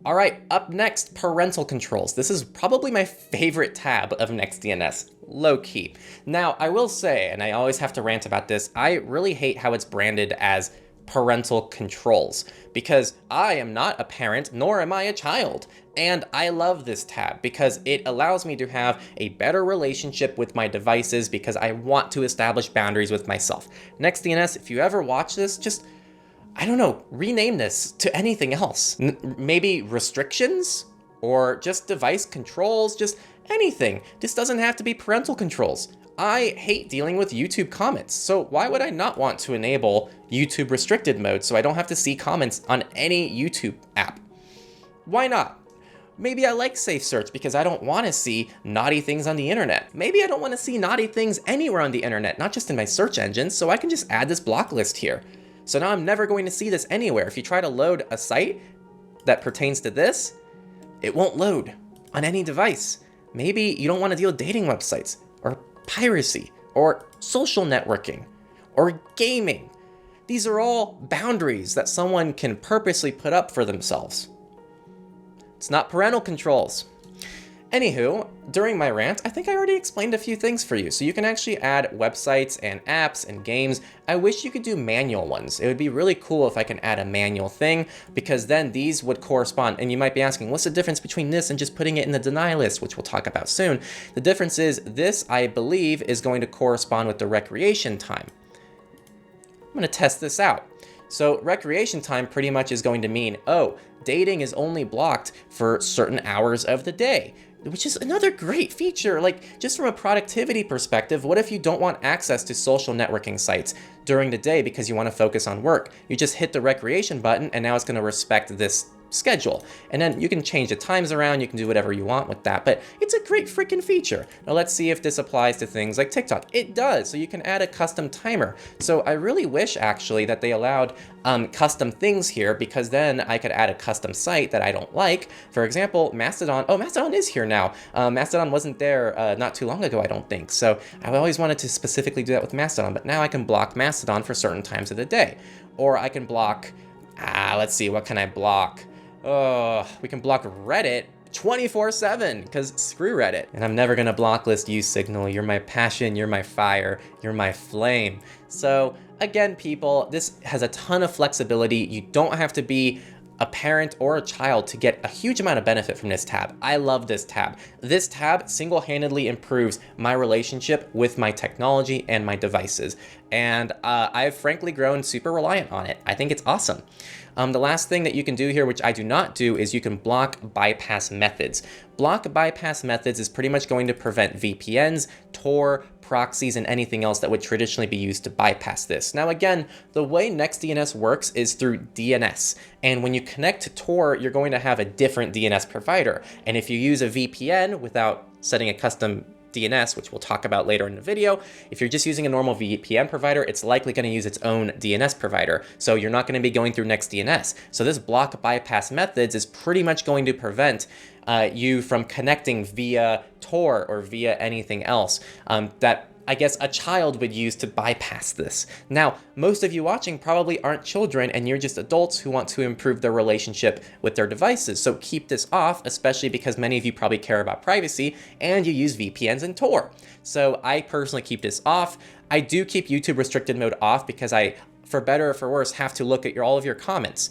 All right, up next, parental controls. This is probably my favorite tab of NextDNS, low key. Now, I will say, and I always have to rant about this, I really hate how it's branded as parental controls because I am not a parent, nor am I a child. And I love this tab because it allows me to have a better relationship with my devices because I want to establish boundaries with myself. NextDNS, if you ever watch this, just I don't know, rename this to anything else. Maybe restrictions or just device controls, just anything. This doesn't have to be parental controls. I hate dealing with YouTube comments, so why would I not want to enable YouTube restricted mode so I don't have to see comments on any YouTube app? Why not? Maybe I like safe search because I don't want to see naughty things on the internet. Maybe I don't want to see naughty things anywhere on the internet, not just in my search engine, so I can just add this block list here. So now I'm never going to see this anywhere. If you try to load a site that pertains to this, it won't load on any device. Maybe you don't want to deal with dating websites or piracy or social networking or gaming. These are all boundaries that someone can purposely put up for themselves. It's not parental controls. Anywho, during my rant, I think I already explained a few things for you. So you can actually add websites and apps and games. I wish you could do manual ones. It would be really cool if I can add a manual thing because then these would correspond. And you might be asking, what's the difference between this and just putting it in the deny list, which we'll talk about soon? The difference is this, I believe, is going to correspond with the recreation time. I'm going to test this out. So recreation time pretty much is going to mean, oh, dating is only blocked for certain hours of the day, which is another great feature. Like, just from a productivity perspective, what if you don't want access to social networking sites during the day because you want to focus on work? You just hit the recreation button and now it's going to respect this schedule. And then you can change the times around, you can do whatever you want with that, but it's a great freaking feature. Now let's see if this applies to things like TikTok. It does, so you can add a custom timer. So I really wish actually that they allowed custom things here because then I could add a custom site that I don't like. For example, Mastodon. Oh, Mastodon is here now. Mastodon wasn't there not too long ago, I don't think. So I always wanted to specifically do that with Mastodon, but now I can block Mastodon for certain times of the day. Or I can block, let's see, what can I block? We can block Reddit 24/7 because screw Reddit. And I'm never gonna blocklist you, Signal. You're my passion, you're my fire, you're my flame. So again, people, this has a ton of flexibility. You don't have to be a parent or a child to get a huge amount of benefit from this tab. I love this tab. This tab single-handedly improves my relationship with my technology and my devices. And I've frankly grown super reliant on it. I think it's awesome. The last thing that you can do here, which I do not do, is you can block bypass methods. Block bypass methods is pretty much going to prevent VPNs, Tor, proxies, and anything else that would traditionally be used to bypass this. Now again, the way NextDNS works is through DNS. And when you connect to Tor, you're going to have a different DNS provider. And if you use a VPN without setting a custom DNS, which we'll talk about later in the video, if you're just using a normal VPN provider, it's likely going to use its own DNS provider. So you're not going to be going through NextDNS. So this block bypass methods is pretty much going to prevent you from connecting via Tor or via anything else that I guess a child would use to bypass this. Now, most of you watching probably aren't children and you're just adults who want to improve their relationship with their devices. So keep this off, especially because many of you probably care about privacy and you use VPNs and Tor. So I personally keep this off. I do keep YouTube restricted mode off because I, for better or for worse, have to look at all of your comments.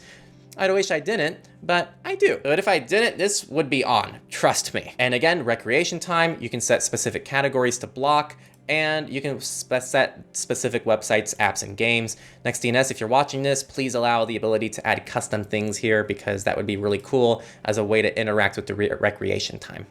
I wish I didn't, but I do. But if I didn't, this would be on, trust me. And again, recreation time, you can set specific categories to block, and you can set specific websites, apps, and games. NextDNS, if you're watching this, please allow the ability to add custom things here because that would be really cool as a way to interact with the recreation time.